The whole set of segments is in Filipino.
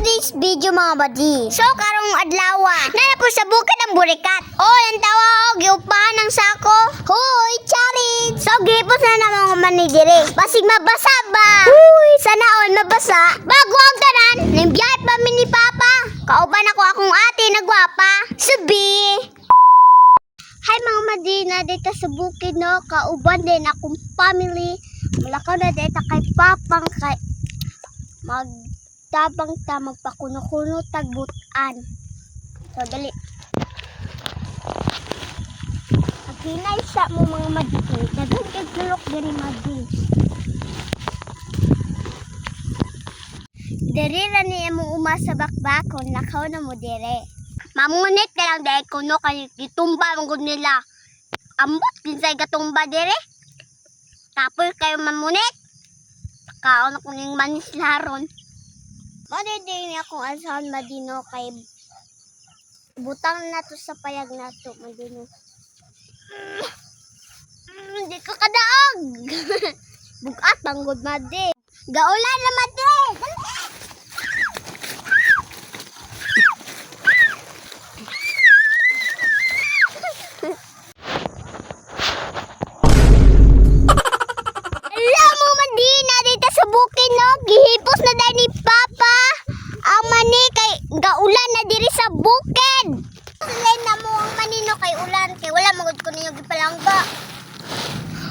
today's video mga badi. So karong adlaw na po sa bukid ng burikat. Ang tawa og giupahan ng sako. Hoy, Charit. So gipos na mga mani dire. Basig mabasa ba? Uy, sana all mabasa. Bago ang tanan, nimbiyahe pa mi ni Papa. Kauban ako akong ate na gwapa. Subi. Hi mga madina, dito sa bukid no. Kauban din akong family. Malakaw na dito kay Papang kay magtabang ta magpakuno-kuno tagbutan. So dali. Aghinay sa mo mga madina. Dagan kay tulok diri madi. Diri ra ni among uma sa bakbakon, lakaw na mo dire. Mamunit na lang dahil kuno kay gitumba mong gud nila. Ambot kinsay gatumba dire. Tapos kayo mamunit. Kaon ako ning manis laron. Madidin akong asahan madino kay butang na to sa payag na to madino. Hindi ko kadaog. Bugat banggod madi. Gaulan na madi. Gihipos na dahil ni Papa ang mani kay gaulan na diri sa bukid. Silay na mo ang manino kay ulan kay wala magod ko ninyo gipalangga.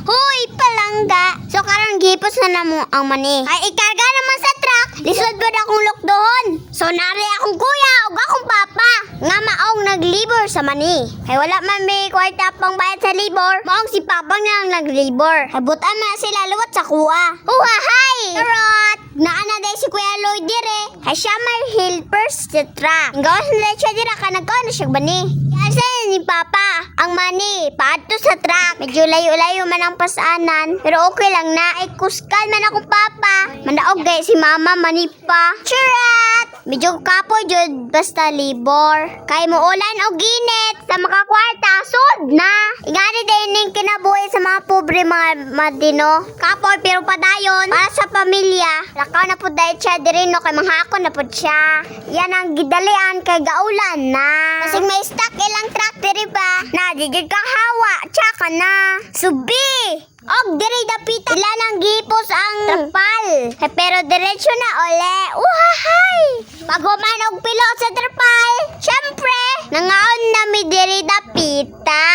Hoy, palangga. So karang gihipos na mo ang mani. Ay ikarga naman sa truck. Lisod ba akong lokdohon? So nari akong kuya ug akong papa nga maong naglibor sa mani. Kay wala man may kwarta pang bayad sa libor. Maong si Papa nga ang naglibor. Ay butan man sila luwat sa kuha. Uhahay! Charot! Naana day si Kuya Lloyd dire. Kay siya may helpers sa truck. Gawas na siya dira ka nagkaon na siya bani. Kasi ni Papa ang mani paadto sa truck. Medyo layo-layo man ang pasanan. Pero okay lang na. Ay kuskan man akong Papa. Manaog gay si Mama mani pa. Charot! Medyo kapoy jud basta libor. Kay mo ulan og ginit sa makakwarta sud na. Ingani din ning kinabuhi sa mga pobre mga madino. Kapoy pero padayon para sa pamilya. Lakaw na pud dahil siya diri no kay manghakon na pud siya. Yan ang gidalian kay gaulan na. Kasi may stock ilang truck diri ba? Na digid kang hawa tsaka na. Subi! Og diri dapita ila nang gipos ang trapal. Pero diretso na ole. Uhahay! Paguman og pilot sa trapal. Syempre, nangaon na mi diri dapita.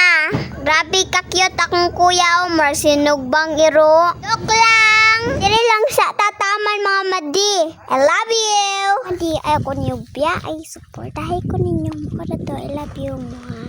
Grabe ka cute akong Kuya Omar sinugbang iro. Joke lang. Diri lang sa tataman mga madi. I love you. Madi ay ko niyo biya ay suportahay ko ninyo mo to. I love you mga.